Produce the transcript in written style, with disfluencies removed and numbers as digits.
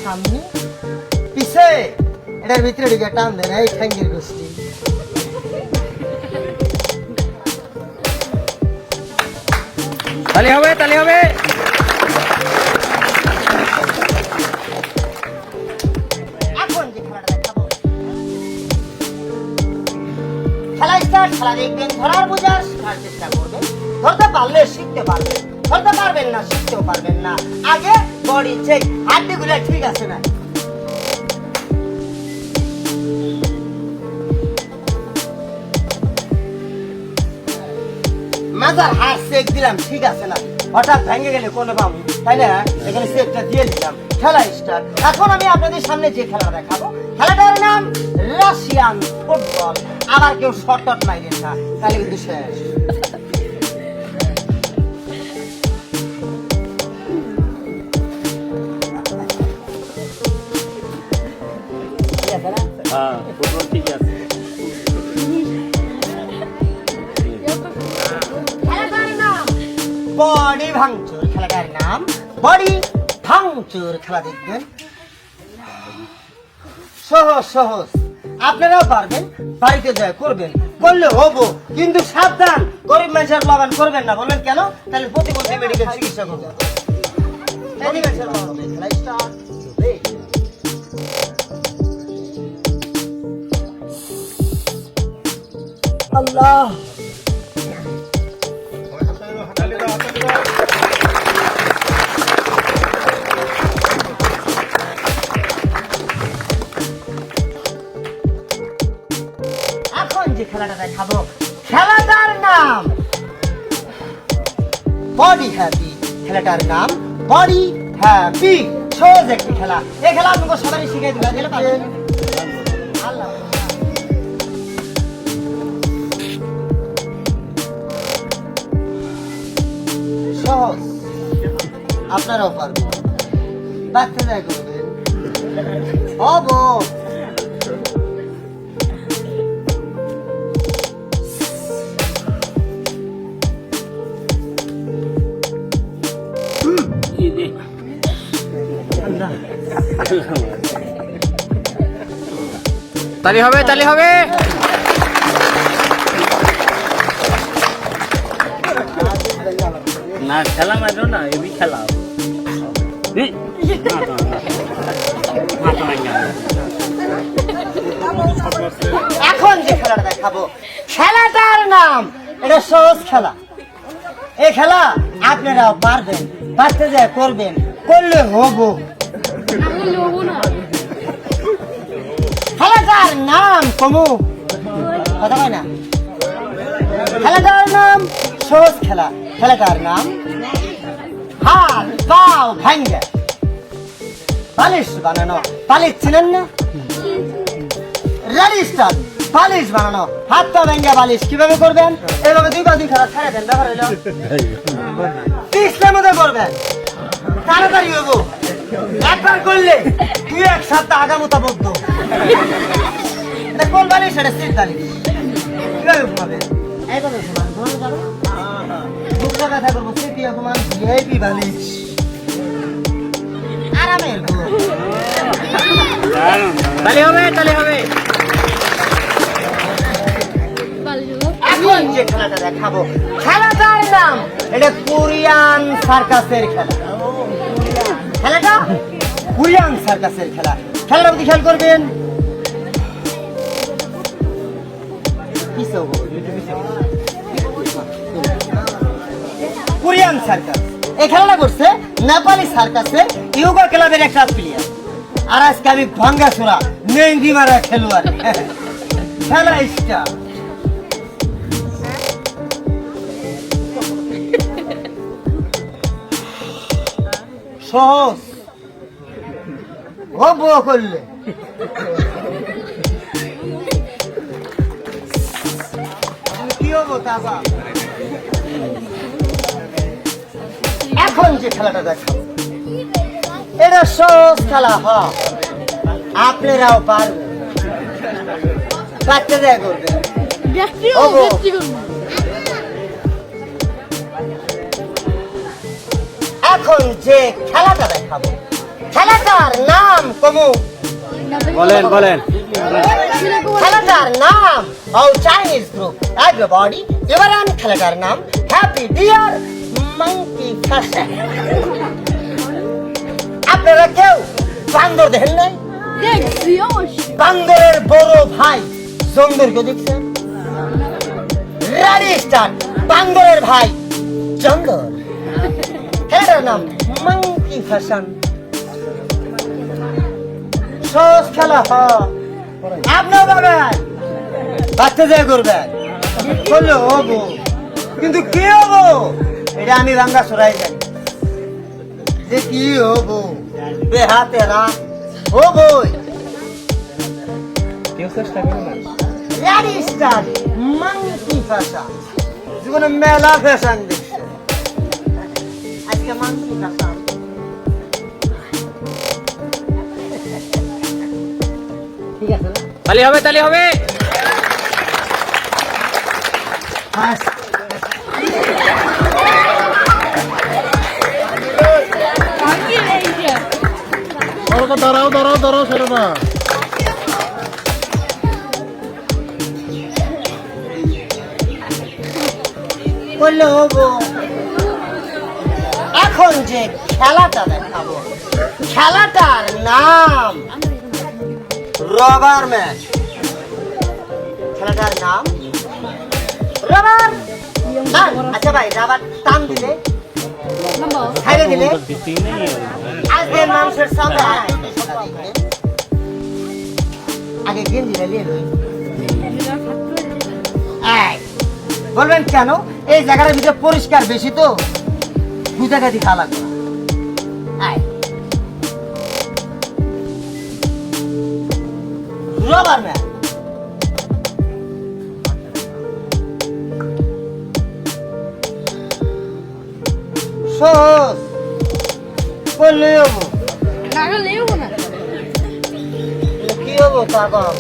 সামনে পিছে এটার ভিতরে ঢুকে টান দেন এই ঠ্যাঙ্গের গোষ্ঠী তালি হবে এখন যে খেলাটা দেখাবো খেলা স্টার্ট খেলা দেখবেন ধরার বোঝার শেখার চেষ্টা করবেন ধরতে পারলে শিখতে পারবেন ধরতে পারবেন না শিখতেও পারবেন না আগে বডি চেক হাড্ডিগুলো ঠিক আছে না মাজার হাত চেক দিলাম ঠিক আছে না হঠাৎ ভেঙে গেলে কোনো পাবো তাই না এখানে চেকটা দিয়ে দিলাম খেলা স্টার্ট এখন আমি আপনাদের সামনে যে খেলা দেখাবো খেলাটার নাম রাশিয়ান ফুটবল আবার কেউ শর্টকাট মাইরেন না তাহলে কিন্তু শেষ ফুটবল ঠিক আছে বডি ভাঙচুর খেলাটার নাম বডি ভাঙচুর খেলা দেখবেন সহজ সহজ আপনারাও পারবেন বাড়িতে যায় করবেন করলে হবো কিন্তু সাবধান গরিব মানুষের লাগান করবেন না বলবেন কেন তাহলে প্রতিবন্ধী মেডিকেল চিকিৎসা করবেন খেলা স্টার্ট আল্লাহ এখন যে খেলাটা দেখাবো খেলাটার নাম বডি হ্যাপি খেলাটার নাম বডি হ্যাপি সহজ একটি খেলা এই খেলা আপনাকে সবাই শিখিয়ে দিলাম গেলে পারবেন আল্লাহ সহজ আপনারাও পারবেন বাচ্চা যায় করবেন হবো তালি হবে না খেলা মারো না এবি খেলা এখন যে খেলাটা দেখাবো খেলাটার নাম এটা সহজ খেলা এই খেলা আপনারাও পারবেন পারতে যায় করবেন করলে হবো খেলাটার নাম কমু কথা হয় না খেলাটার নাম সহজ খেলা খেলাটার নাম হাত পাও ভাঙ্গা বালিশ বানানো বালিশ চিনেন না রেডি স্টার্ট বালিশ বানানো হাত পা ভাঙ্গা বালিশ কিভাবে করবেন এভাবে দুই বাদিন খেলা ছেড়ে দেন ব্যাপার হইল 30 মধ্যে করবেন তাড়াতাড়ি হবো একবার করলে তুই এক সপ্তাহ আগামতা বদ্ধ এটা কোন বালিশ এটা সিট বালিশ কিভাবে ঘুমাবেন এইভাবে ঘুমান ঘুমানো যাবে বুকটা ব্যথা করবো সিটি ঘুমান ভিআইপি বালিশ আরামের ঘুম তালি হবে এখন যে খেলাটা দেখাবো খেলাটার নাম এটা কোরিয়ান সার্কাসের খেলা খেলাটা কোরিয়ান সার্কাসের খেলা খেলাটা প্রতি খেয়াল করবেন কোরিয়ান সার্কাস এই খেলাটা করছে নেপালি সার্কাসের ইয়োগা ক্লাবের একটা প্লেয়ার আর আজকে আমি ভাঙ্গাসুরা মেহেন্দি মারা খেলোয়াড় খেলা স্টার সহজ হবো করলে কি হবো তা এখন যে খেলাটা দেখাবো এটা সহজ খেলা, আপনারাও পারবেন, বাচ্চা দেয়া করবেন। ওগো, এখন যে খেলাটা দেখাবো খেলাটার নাম কমু। বলেন বলেন। খেলাটার নাম চাইনিজ গ্রুপ এভরিবডি। এবারে আমি খেলাটার নাম হ্যাপি ডিয়ার মাঙ্কি ফ্যাশন। আপনারা কেউ বান্দর দেখেন নাই? বান্দরের বড় ভাই জঙ্গলকে দেখছেন? Ready start. বান্দরের ভাই জঙ্গল। খেলাটার নাম মাঙ্কি ফ্যাশন। সহজ খেলা, আপনার বাগান বাচ্চা যায় করবেন বললো হবো, কিন্তু কি হবো এটা আমি রাঙ্গা সরাই জানি যে কি হবো। বেহাতে না হবই। Ready start. Monkey fashion. জীবনে মেলা ফ্যাশন দেখছে, আজকে মাঙ্কি ফ্যাশন। ঠিক আছে না? তালি হবে তালি হবে। দাঁড়াও দাঁড়াও দাঁড়াও, সেটা না। বললে হবো। এখন যে খেলাটা দেখাবো খেলাটার নাম রবার ম্যাচ। খেলাটার নাম রবার। আচ্ছা ভাই, রাবার টান দিলে ছাইড়ে দিলে আজকের মানুষের সামনে আগে গেঞ্জিটা নিয়ে লই। বলবেন কেন? এই জায়গাটার ভিতরে পরিষ্কার বেশি তো গুজাগাজি খাওয়া লাগবে না। Rubber match. সহজ বললেই হবো। কি হবো তা কম।